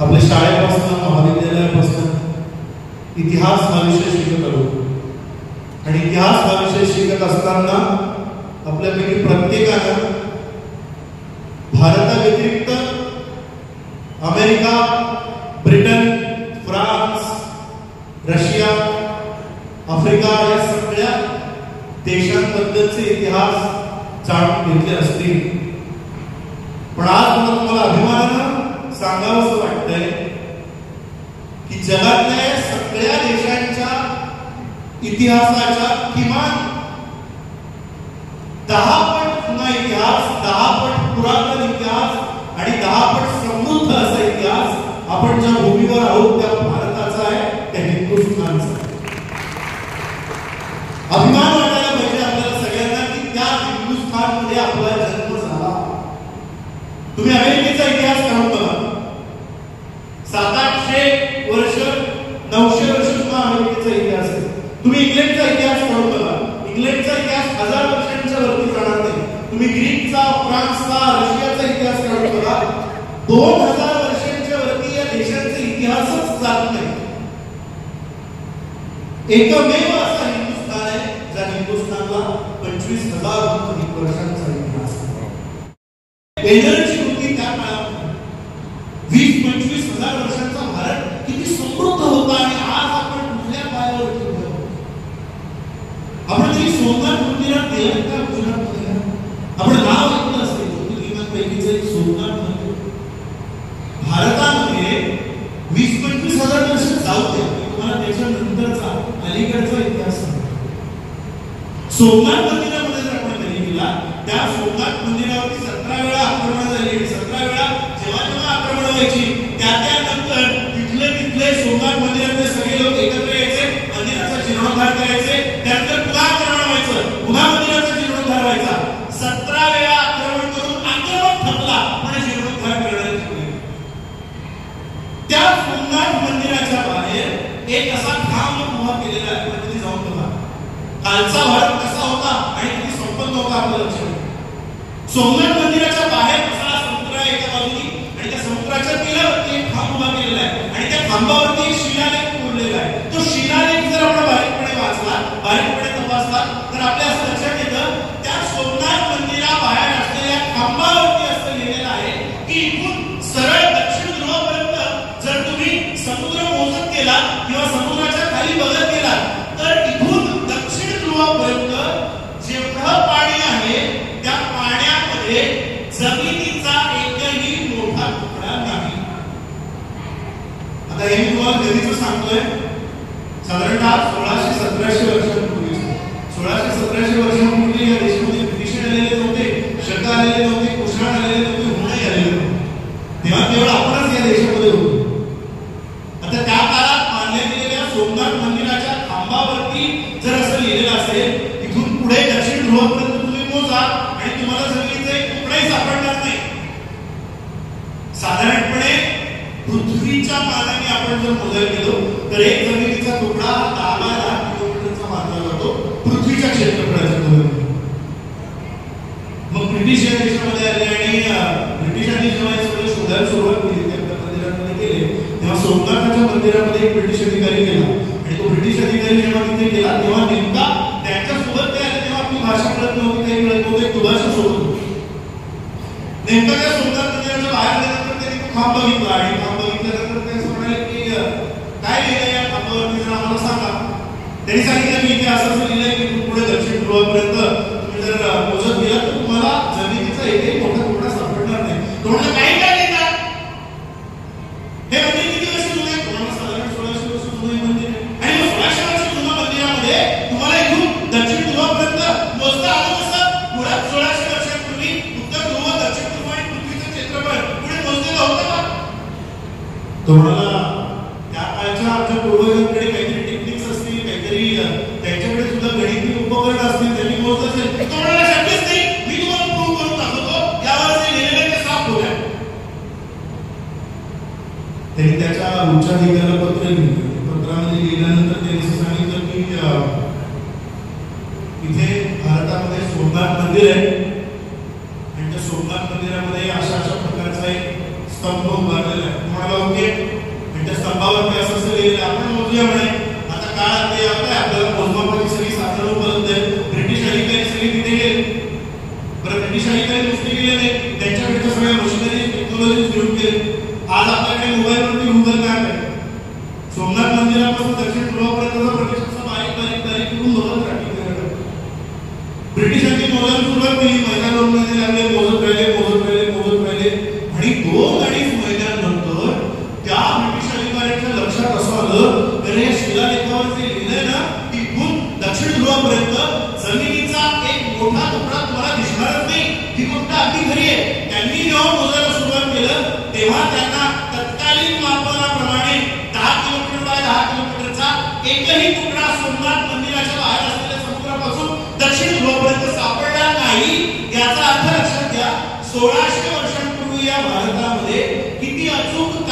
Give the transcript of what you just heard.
आपल्या शाळेपासून महाविद्यालयापासून इतिहास हा विषय शिकत आलो आणि इतिहास हा विषय शिकत असताना आपल्यापैकी प्रत्येकानं भारताव्यतिरिक्त America, Britain, France, Russia, Africa या सगळ्या देशांबद्दलचे इतिहास जाणून घेतले असतील. पण आज मला तुम्हाला अभिमानानं सांगावंसं वाटतंय की जगातल्या सगळ्या देशांच्या इतिहासाच्या किमान 10 पट जुना इतिहास, 10 पट पुरातन इतिहास आणि 10 पट समृद्ध असा इतिहास आपण ज्या भूमीवर आहोत त्या भारताचा आहे, त्या हिंदुस्थानचा आहे. अभिमान वाटायला पाहिजे आपल्याला सगळ्यांना की त्या हिंदुस्थानमध्ये आपला जन्म झाला. तुम्ही अमेरिकेचा इतिहास काढून बघा. 700-800 वर्ष, 900 वर्ष जुना अमेरिकेचा इतिहास आहे. तुम्ही इंग्लंडचा इतिहास काढून बघा. इंग्लंडचा इतिहास 1000 वर्षांच्या वरती जाणार नाही. तुम्ही ग्रीकचा, फ्रान्सचा, रशियाचा इतिहास काढून बघा. 2000 वर्षांच्या वरती या देशांचा इतिहासच जात नाही. एकमेव असा हिंदुस्थान आहे ज्या हिंदुस्थानला 25,000 वर्षांचा इतिहास आहे. एनर्जी होती त्या काळात 20-25,000 वर्षांचा भारत किती समृद्ध होता आणि आज आपण कुठल्या पायावर ठेवतो. आपण तरी सोमनाथ मंदिरात गेलात का? गुजरातमध्ये आपण नाव ऐकलं असेल ज्योतिर्लिंगांपैकीच एक सोमनाथ मंदिर. भारतामध्ये 20-25,000 वर्ष जाऊ द्या, तुम्हाला त्याच्यानंतरचा अलीकडचा इतिहास सोमनाथ मंदिरामध्ये जर आपण कधी गेला, त्या सोमनाथ मंदिरावरती 17 वेळा आक्रमण झाली. 17 वेळा जेव्हा आक्रमण व्हायची त्यानंतर तिथले सोमनाथ मंदिरातले सगळे लोक एकत्र यायचे, मंदिराचा जीर्णोद्धार करायचे, त्यानंतर पुन्हा आक्रमण व्हायचं, पुन्हा मंदिराचा जीर्णोद्धार व्हायचा. 17 वेळा आक्रमण करून आक्रमण थांबला पण जीर्णोद्धार करण्याची वेळ. त्या सोमनाथ मंदिराच्या बाहेर एक असा खांब उभा केलेला आहे. कधी जाऊन बघा कालचा भारत कसा होता आणि किती संपन्न होता आपलं लक्षात. सोमनाथ मंदिराच्या बाहेर असा समुद्र आहे एका बाजूनी आणि त्या समुद्राच्या तीरावरती एक खांब उभा केलेला आहे आणि त्या खांबावरती एक शिलालेख कोरलेला आहे. तो शिलालेख जर आपण बारीकपणे वाचला, बारीकपणे तपासला तर आपल्या असं लक्षात येतं त्या सोमनाथ मंदिराबाहेर असलेल्या खांबावरती असं लिहिलेलं आहे की इथून सरळ दक्षिण ध्रुवापर्यंत जर तुम्ही समुद्र मोजत गेला किंवा समुद्राच्या खाली बघत गेला तर इथून दक्षिण ध्रुवापर्यंत जेवढं पाणी आहे त्या पाण्यामध्ये जमिनीचा एकही मोठा तुकडा नाही. आता हे मी तुम्हाला कधीच सांगतोय, साधारणतः 1600-1700 वर्षांपूर्वी 1600-1700 वर्षांपूर्वी या देशामध्ये ब्रिटिश आलेले नव्हते, शक आलेले नव्हते, कुशाण आलेले नव्हते, हुणे आलेले नव्हते. तेव्हा केवळ आपणच या देशामध्ये होतो. आता त्या काळात बांधल्या गेलेल्या सोमनाथ मंदिराच्या खांबावरती जर असं लिहिलेलं असेल इथून पुढे दक्षिण ध्रुवापर्यंत तुम्ही मोजा आणि तुम्हाला जमिनीचा एक तुकडाही सापडणार नाही. साधारणपणे पृथ्वीच्या मानाने आपण जर मोजायला गेलो तर एक जमिनीचा तुकडा 10 किलोमीटरचा मानला जातो पृथ्वीच्या क्षेत्रफळाच्या तुलनेत. मग ब्रिटिश या देशामध्ये आले आणि ब्रिटिशांनी जेव्हा हे सगळं शोधायला सुरुवात केली, त्या मंदिरांमध्ये गेले तेव्हा सोमनाथाच्या मंदिरामध्ये एक ब्रिटिश अधिकारी गेला आणि तो ब्रिटिश अधिकारी जेव्हा तिथे गेला तेव्हा नेमका त्यांच्यासोबत ते आले तेव्हा आपली भाषा कळत नव्हती, काही कळत नव्हतं, एक भाषा सोबत होती. नेमका त्या सोमनाथ मंदिराच्या बाहेर गेल्यानंतर त्यांनी तो खांब बघितला आणि खांब बघितल्यानंतर ते असं म्हणाले की काय लिहिलंय या खांबावरती जर आम्हाला सांगा. त्यांनी सांगितलं की इथे असं लिहिलंय की पुढे दक्षिण ध्रुवापर्यंत तुम्ही जर मोजत गेला तर तुम्हाला जमिनीचा एकही मोठा तुकडा सापडणार नाही. तुम्हाला काही काय लिहिणार हे मंदिर किती वर्ष जुनं आहे? तुम्हाला साधारण 1600 वर्ष जुनं मंदिर आहे आणि मग 1600 वर्ष जुनं मंदिरामध्ये तुम्हाला इथून दक्षिण ध्रुवापर्यंत मोजता आलं कसं? पुढे 1600 वर्षांपूर्वी उत्तर ध्रुव, दक्षिण ध्रुव आणि पृथ्वीचं क्षेत्रफळ पुढे मोजलेलं होतं का? तुम्हाला त्या काळच्या आमच्या पूर्वजांकडे काहीतरी टेक्निक्स असतील, काहीतरी त्यांच्याकडे सुद्धा गणिती उपकरण असतील, त्यांनी मोजलं असेल. तुम्हाला शक्यच नाही. मी तुम्हाला प्रूव्ह करून दाखवतो यावर जे लिहिलेलं ते साफ होत आहे. त्यांनी त्याच्या उच्चाधिकाऱ्याला पत्र लिहिलं. पत्रामध्ये लिहिल्यानंतर त्यांनी सांगितलं की इथे भारतामध्ये सोमनाथ मंदिर आहे आणि त्या सोमनाथ मंदिरामध्ये अशा प्रकारचा एक स्तंभ उभारलेला आहे. म्हणाला ओके, त्या स्तंभावरती असं लिहिलेलं आपण मोजूया म्हणे. आता काळ ते आपल्याला मोजमापाची सगळी साधनं उपलब्ध आहेत. ब्रिटिश अधिकारी सगळे तिथे गेले. बरं, ब्रिटिश अधिकारी नुसते गेले नाही, त्यांच्याकडच्या सगळ्या मशिनरी टेक्नॉलॉजी घेऊन गेले. आज आपल्याकडे मोबाईलवरती गुगल मॅप आहे. सोमनाथ मंदिरापासून दक्षिण ध्रुवापर्यंतचा प्रदेशाचा बारीक बारीक बारीक करून मोजत राहतील. ब्रिटिशांनी मोजायला सुरुवात केली. मैदानावर लागले, मोजत राहिले आणि 2-2.5 महिन्यानंतर त्या ब्रिटिश अधिकाऱ्यांच्या लक्षात असं आलं तर हे शिलालेखावर जे लिहिलंय ना, तिथून दक्षिण ध्रुवापर्यंत जमिनीचा एक मोठा तुकडा तुम्हाला दिसणारच नाही. ही गोष्ट अगदी खरी आहे. त्यांनी जेव्हा मोजायला सुरुवात केलं तेव्हा त्यांना तत्कालीन मापनाप्रमाणे 10 किलोमीटर बाय 10 किलोमीटरचा एकही तुकडा सोमनाथ मंदिराच्या बाहेर असलेल्या समुद्रापासून दक्षिण ध्रुवापर्यंत सापडला नाही. याचा अर्थ लक्षात घ्या, 1600 वर्षांपूर्वी या भारतामध्ये किती अचूक